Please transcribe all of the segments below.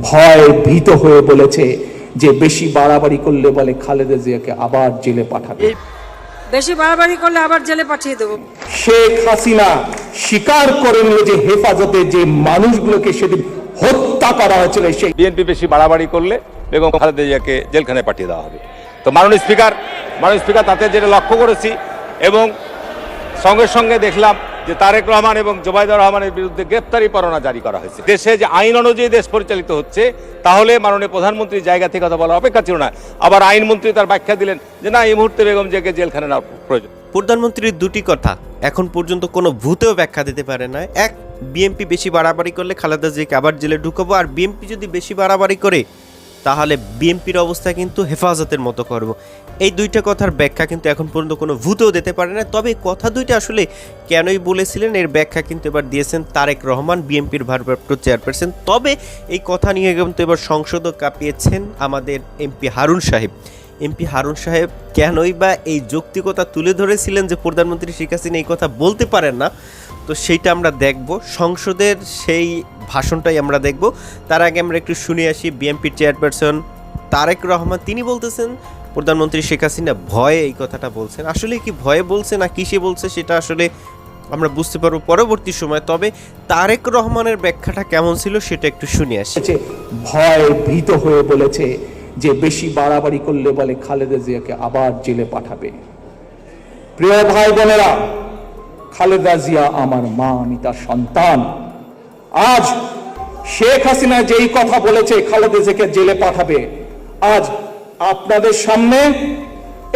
ভয় ভীত হয়ে বলেছে যে বেশি বাড়াবাড়ি করলে বলে খালেদা জিয়াকে আবার জেলে পাঠাবে, বেশি বাড়াবাড়ি করলে আবার জেলে পাঠিয়ে দেবো। শেখ হাসিনা স্বীকার করে নিল যে হেফাজতে যে মানুষগুলোকে সেদিন হত্যা করা হয়েছিল সেই বিএনপি বেশি বাড়াবাড়ি করলে বেগম খালেদা জিয়াকে জেলখানায় পাঠিয়ে দেওয়া হবে। তো মাননীয় স্পিকার তাতে যেটা লক্ষ্য করেছি এবং সঙ্গে সঙ্গে দেখলাম যে তারেক রহমান এবং জোবাইদুর রহমানের বিরুদ্ধে গ্রেপ্তারি পরোয়ানা জারি করা হয়েছে। দেশে যে আইন অনুযায়ী দেশ পরিচালিত হচ্ছে তাহলে মাননীয় প্রধানমন্ত্রীর জায়গা থেকে কথা বলার অপেক্ষা ছিল না। আবার আইনমন্ত্রী তার ব্যাখ্যা দিলেন যে না, এই মুহূর্তে বেগম জিয়াকে জেলখানায় নেওয়ার প্রয়োজন। প্রধানমন্ত্রীর দুটি কথা এখন পর্যন্ত কোনো ভূতেও ব্যাখ্যা দিতে পারে না। এক, বিএনপি বেশি বাড়াবাড়ি করলে খালেদা জিয়াকে আবার জেলে ঢুকাবো, আর বিএনপি যদি বেশি বাড়াবাড়ি করে তাহলে বিএনপির অবস্থা কিন্তু হেফাজতের মতো করব। এই দুইটা কথার ব্যাখ্যা কিন্তু এখন পর্যন্ত কোনো ভূতেও দিতে পারে না। তবে কথা দুইটা আসলে কেনই বলেছিলেন এর ব্যাখ্যা কিন্তু এবার দিয়েছেন তারেক রহমান, বিএনপির ভারপ্রাপ্ত চেয়ারপারসন। তবে এই কথা নিয়ে কিন্তু এবার সংসদও কাঁপিয়েছেন আমাদের এমপি হারুন সাহেব কেনই বা এই যৌক্তিকতা তুলে ধরেছিলেন যে প্রধানমন্ত্রী শেখ হাসিনা এই কথা বলতে পারেন না। তো সেইটা আমরা দেখব, সংসদের সেই ভাষণটাই আমরা দেখব। তার আগে আমরা একটু শুনে আসি বিএনপির চেয়ারপারসন তারেক রহমান, তিনি বলতেছেন প্রধানমন্ত্রী শেখ হাসিনা ভয়ে এই কথাটা বলছেন। আসলে কি ভয়ে বলছে না কিসে বলছে সেটা আসলে আমরা বুঝতে পারবো পরবর্তী সময়। তবে তারেক রহমানের ব্যাখ্যাটা কেমন ছিল সেটা একটু শুনে আসি। ভয় ভীত হয়ে বলেছে যে বেশি বাড়াবাড়ি করলে বলে খালেদা জিয়াকে আবার জেলে পাঠাবে। প্রিয় ভাই বোনেরা, খালেদা জিয়া আমার মা, আমি তার সন্তান। আজ শেখ হাসিনা যেই কথা বলেছে খালেদা জিয়াকে জেলে পাঠাবে, আজ আপনাদের সামনে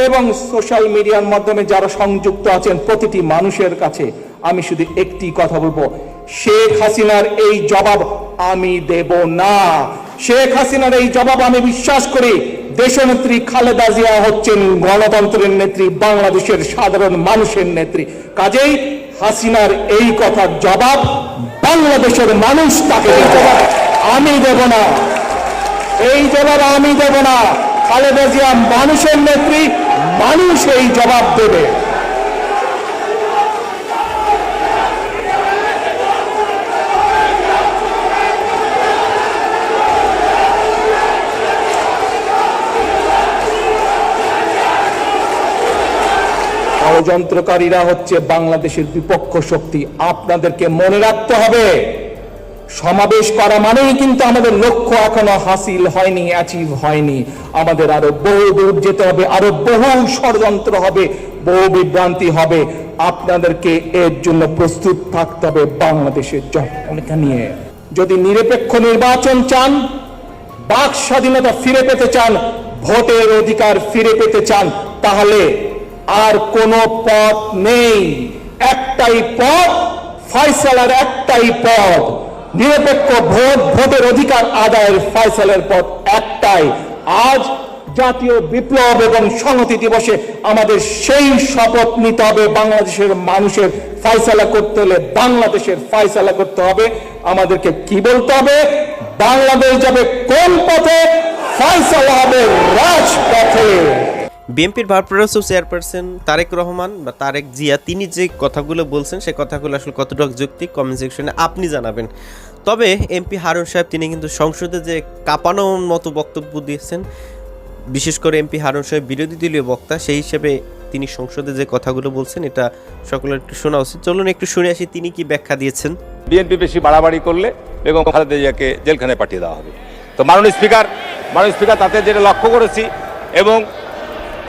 এবং সোশ্যাল মিডিয়ার মাধ্যমে যারা সংযুক্ত আছেন প্রতিটি মানুষের কাছে আমি শুধু একটি কথা বলবো, শেখ হাসিনার এই জবাব আমি দেব না। শেখ হাসিনার এই জবাব আমি বিশ্বাস করি দেশনেত্রী খালেদা জিয়া হচ্ছেন গণতন্ত্রের নেত্রী, বাংলাদেশের সাধারণ মানুষের নেত্রী। কাজেই হাসিনার এই কথার জবাব বাংলাদেশের মানুষ তাকে আমি দেব না, এই জবাব আমি দেব না। খালেদা জিয়া মানুষের নেত্রী, মানুষ এই জবাব দেবে। ষড়যন্ত্রকারীরা হচ্ছে বাংলাদেশের বিপক্ষ শক্তি। আপনাদেরকে মনে রাখতে হবে, সমাবেশ করা মানেই কিন্তু আমাদের লক্ষ্য এখনো হাসিল হয়নি, অ্যাচিভ হয়নি। আমাদের আরো বহু দূর যেতে হবে, আরো বহু ষড়যন্ত্র হবে, বহু বিভ্রান্তি হবে। আপনাদেরকে এর জন্য প্রস্তুত থাকতে হবে বাংলাদেশের জনগণকে নিয়ে। যদি নিরপেক্ষ নির্বাচন চান, বাক স্বাধীনতা ফিরে পেতে চান, ভোটের অধিকার ফিরে পেতে চান, তাহলে আর কোনো পথ নেই। একটাই পথ, ফয়সালার একটাই পথ, নিরপেক্ষ ভোটের অধিকার আদায়ের ফয়সালার পথ একটাই। আজ জাতীয় বিপ্লব এবং সংহতি দিবসে আমাদের সেই শপথ নিতে হবে, বাংলাদেশের মানুষের ফয়সালা করতে হলে বাংলাদেশের ফয়সালা করতে হবে। আমাদেরকে কি বলতে হবে? বাংলাদেশ যাবে কোন পথে? ফয়সালা হবে রাজপথে। বিএনপির ভারপ্রাপ্ত চেয়ারপারসন তারেক রহমান বা তারেক জিয়া তিনি যে কথাগুলো বলছেন সে কথাগুলো আসলে কতটা যৌক্তিক কমেন্ট সেকশনে আপনি জানাবেন। তবে এমপি হারুন সাহেব তিনি কিন্তু সংসদে যে কাঁপানোর মতো বক্তব্য দিয়েছেন, বিশেষ করে এমপি হারুন সাহেব বিরোধী দলীয় বক্তা, সেই হিসেবে তিনি সংসদে যে কথাগুলো বলছেন এটা সকলের একটু শোনা উচিত। চলুন একটু শুনে আসি তিনি কি ব্যাখ্যা দিয়েছেন। বিএনপি বেশি বাড়াবাড়ি করলে বেগম খালেদা জিয়াকে জেলখানায় পাঠিয়ে দেওয়া হবে। তো মাননীয় স্পিকার তাতে যেটা লক্ষ্য করেছি এবং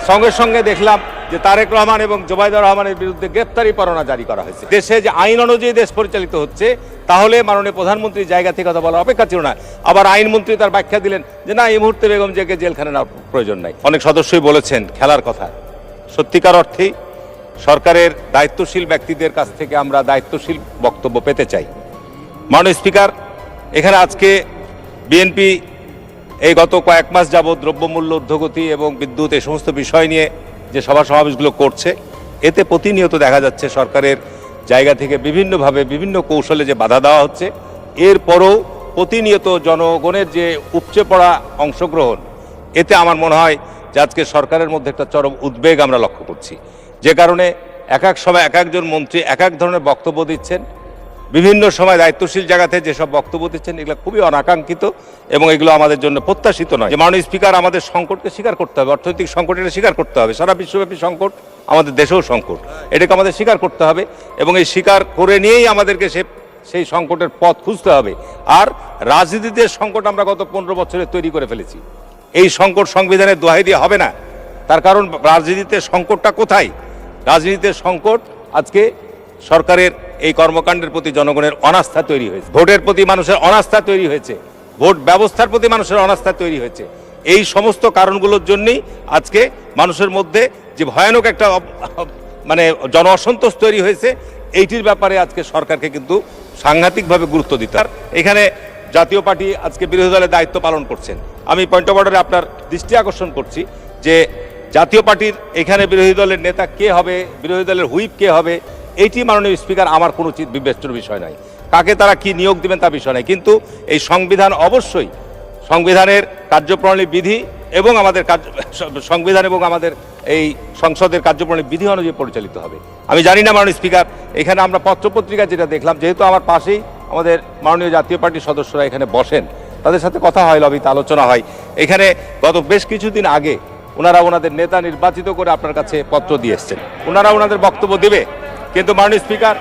সঙ্গে সঙ্গে দেখলাম যে তারেক রহমান এবং জোবাইদুর রহমানের বিরুদ্ধে গ্রেপ্তারি পরোয়ানা জারি করা হয়েছে। দেশে যে আইন অনুযায়ী দেশ পরিচালিত হচ্ছে তাহলে মাননীয় প্রধানমন্ত্রীর জায়গা থেকে কথা বলার অপেক্ষা ছিল না। আবার আইনমন্ত্রী তার ব্যাখ্যা দিলেন যে না, এই মুহূর্তে বেগম জিয়াকে জেলখানায় নেওয়ার প্রয়োজন নাই। অনেক সদস্যই বলেছেন খেলার কথা। সত্যিকার অর্থেই সরকারের দায়িত্বশীল ব্যক্তিদের কাছ থেকে আমরা দায়িত্বশীল বক্তব্য পেতে চাই। মাননীয় স্পিকার, এখানে আজকে বিএনপি এই গত কয়েক মাস যাবৎ দ্রব্যমূল্য ঊর্ধ্বগতি এবং বিদ্যুৎ এই সমস্ত বিষয় নিয়ে যে সভা সমাবেশগুলো করছে, এতে প্রতিনিয়ত দেখা যাচ্ছে সরকারের জায়গা থেকে বিভিন্নভাবে বিভিন্ন কৌশলে যে বাধা দেওয়া হচ্ছে। এরপরও প্রতিনিয়ত জনগণের যে উপচে পড়া অংশগ্রহণ, এতে আমার মনে হয় যে আজকে সরকারের মধ্যে একটা চরম উদ্বেগ আমরা লক্ষ্য করছি। যে কারণে এক এক সময় এক একজন মন্ত্রী এক এক ধরনের বক্তব্য দিচ্ছেন। বিভিন্ন সময় দায়িত্বশীল জায়গাতে যেসব বক্তব্য দিচ্ছেন এগুলো খুবই অনাকাঙ্ক্ষিত এবং এগুলো আমাদের জন্য প্রত্যাশিত নয়। যে মাননীয় স্পিকার আমাদের সংকটকে স্বীকার করতে হবে, অর্থনৈতিক সংকট এটা স্বীকার করতে হবে, সারা বিশ্বব্যাপী সংকট, আমাদের দেশেও সংকট, এটাকে আমাদের স্বীকার করতে হবে এবং এই স্বীকার করে নিয়েই আমাদেরকে সেই সংকটের পথ খুঁজতে হবে। আর রাজনীতিতে সংকট আমরা গত 15 বছরে তৈরি করে ফেলেছি। এই সংকট সংবিধানের দোহাই দিয়ে হবে না। তার কারণ রাজনীতিতে সংকটটা কোথায়? রাজনীতিতে সংকট আজকে সরকারের এই কর্মকাণ্ডের প্রতি জনগণের অনাস্থা তৈরি হয়েছে, ভোটের প্রতি মানুষের অনাস্থা তৈরি হয়েছে, ভোট ব্যবস্থার প্রতি মানুষের অনাস্থা তৈরি হয়েছে। এই সমস্ত কারণগুলোর জন্যই আজকে মানুষের মধ্যে যে ভয়ানক একটা মানে জন অসন্তোষ তৈরি হয়েছে, এইটির ব্যাপারে আজকে সরকারকে কিন্তু সাংঘাতিকভাবে গুরুত্ব দিতে হবে। এখানে জাতীয় পার্টি আজকে বিরোধী দলের দায়িত্ব পালন করছেন। আমি পয়েন্ট অফ অর্ডারে আপনার দৃষ্টি আকর্ষণ করছি যে জাতীয় পার্টির এখানে বিরোধী দলের নেতা কে হবে, বিরোধী দলের হুইপ কে হবে, এইটি মাননীয় স্পিকার আমার কোনো বিবেচ্যর বিষয় নয়। কাকে তারা কি নিয়োগ দিবেন তা বিষয় নয়, কিন্তু এই সংবিধান অবশ্যই সংবিধানের কার্যপ্রণালী বিধি এবং আমাদের সংবিধান এবং আমাদের এই সংসদের কার্যপ্রণালী বিধি অনুযায়ী পরিচালিত হবে। আমি জানি না মাননীয় স্পিকার, এখানে আমরা পত্রপত্রিকা যেটা দেখলাম, যেহেতু আমার পাশেই আমাদের মাননীয় জাতীয় পার্টির সদস্যরা এখানে বসেন, তাদের সাথে কথা হয়, লবিতে আলোচনা হয়। এখানে গত বেশ কিছুদিন আগে ওনারা ওনাদের নেতা নির্বাচিত করে আপনার কাছে পত্র দিয়ে এসছেন, ওনারা ওনাদের বক্তব্য দেবে। কিন্তু মাননীয় স্পিকার,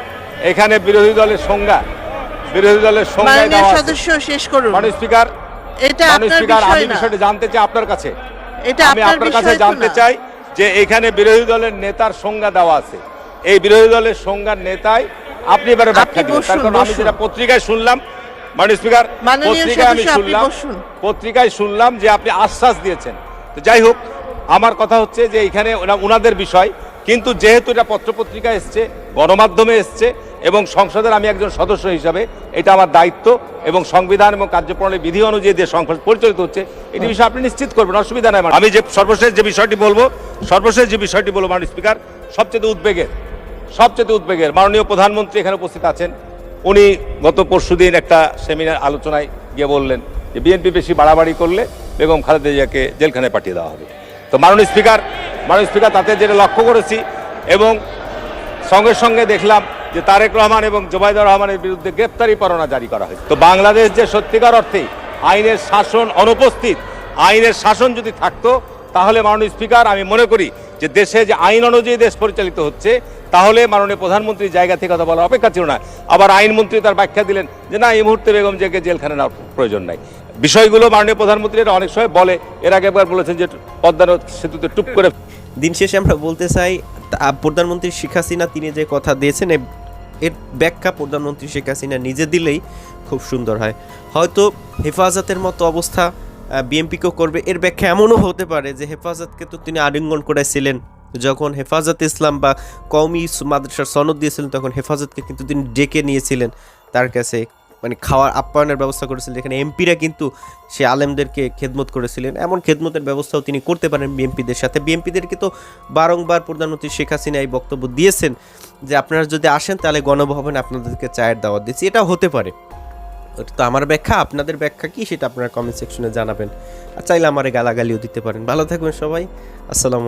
এখানে বিরোধী দলের সংজ্ঞা দেওয়া আছে। শেষ করুন মাননীয় স্পিকার, মাননীয় স্পিকার, আমি বিষয়টা জানতে চাই আপনার কাছে, আমি আপনার কাছে জানতে চাই যে এখানে বিরোধী দলের নেতার সংজ্ঞা দেওয়া আছে, এই বিরোধী দলের সংজ্ঞার নেতায় আপনি এবারে ব্যাখ্যা দিন। তার কারণ আমি যেটা পত্রিকায় শুনলাম, মাননীয় স্পিকার, পত্রিকায় শুনলাম যে আপনি আশ্বাস দিয়েছেন। তো যাই হোক, আমার কথা হচ্ছে যে এখানে ওনাদের বিষয়, কিন্তু যেহেতু এটা পত্রপত্রিকা এসছে, গণমাধ্যমে এসছে এবং সংসদের আমি একজন সদস্য হিসাবে এটা আমার দায়িত্ব এবং সংবিধান এবং কার্যপ্রণালী বিধি অনুযায়ী যে সংসদ পরিচালিত হচ্ছে এটি বিষয়ে আপনি নিশ্চিত করবেন, অসুবিধা নাই। আমি যে সর্বশেষ যে বিষয়টি বলবো মাননীয় স্পিকার, সবচেয়ে উদ্বেগের মাননীয় প্রধানমন্ত্রী এখানে উপস্থিত আছেন। উনি গত পরশুদিন একটা সেমিনার আলোচনায় গিয়ে বললেন যে বিএনপি বেশি বাড়াবাড়ি করলে বেগম খালেদা জিয়াকে জেলখানায় পাঠিয়ে দেওয়া হবে। তো মাননীয় স্পিকার, তাতে যেটা লক্ষ্য করেছি এবং সঙ্গে সঙ্গে দেখলাম যে তারেক রহমান এবং জোবাইদুর রহমানের বিরুদ্ধে গ্রেপ্তারি পরোয়ানা জারি করা হয়েছে। তো বাংলাদেশ যে সত্যিকার অর্থে আইনের শাসন অনুপস্থিত, আইনের শাসন যদি থাকতো তাহলে মাননীয় স্পিকার, আমি মনে করি যে দেশে যে আইন অনুযায়ী দেশ পরিচালিত হচ্ছে, তাহলে মাননীয় প্রধানমন্ত্রীর জায়গা থেকে কথা বলার অপেক্ষা ছিল না। আবার আইনমন্ত্রী তার ব্যাখ্যা দিলেন যে না, এই মুহূর্তে বেগম জিয়াকে জেলখানে নেওয়ার প্রয়োজন নাই। বিষয়গুলো মাননীয় প্রধানমন্ত্রী অনেক সময় বলে, এর আগে একবার বলেছেন যে পদ্মা সেতুতে টুপ করে। দিন শেষে আমরা বলতে চাই, প্রধানমন্ত্রী শেখ হাসিনা তিনি যে কথা দিয়েছেন এর ব্যাখ্যা প্রধানমন্ত্রী শেখ হাসিনা নিজে দিলেই খুব সুন্দর হয়। হয়তো হেফাজতের মতো অবস্থা বিএনপিকেও করবে, এর ব্যাখ্যা এমনও হতে পারে যে হেফাজতকে তো তিনি আলিঙ্গন করেছিলেন যখন হেফাজত ইসলাম বা কওমি মাদ্রাসার সনদ দিয়েছিলেন, তখন হেফাজতকে কিন্তু তিনি ডেকে নিয়েছিলেন তার কাছে, মানে খাওয়ার আপ্যায়নের ব্যবস্থা করেছিলেন, যেখানে এমপিরা কিন্তু সে আলেমদেরকে খেদমত করেছিলেন। এমন খেদমতের ব্যবস্থাও তিনি করতে পারেন বিএনপিদের সাথে। বিএনপিদেরকে তো বারংবার প্রধানমন্ত্রী শেখ হাসিনা এই বক্তব্য দিয়েছেন যে আপনারা যদি আসেন তাহলে গণভবনে আপনাদেরকে চায়ের দাওয়াত দিচ্ছি। এটাও হতে পারে। ওটা তো আমার ব্যাখ্যা, আপনাদের ব্যাখ্যা কি সেটা আপনারা কমেন্ট সেকশনে জানাবেন, আর চাইলে আমারে গালাগালিও দিতে পারেন। ভালো থাকবেন সবাই, আসসালামু আলাইকুম।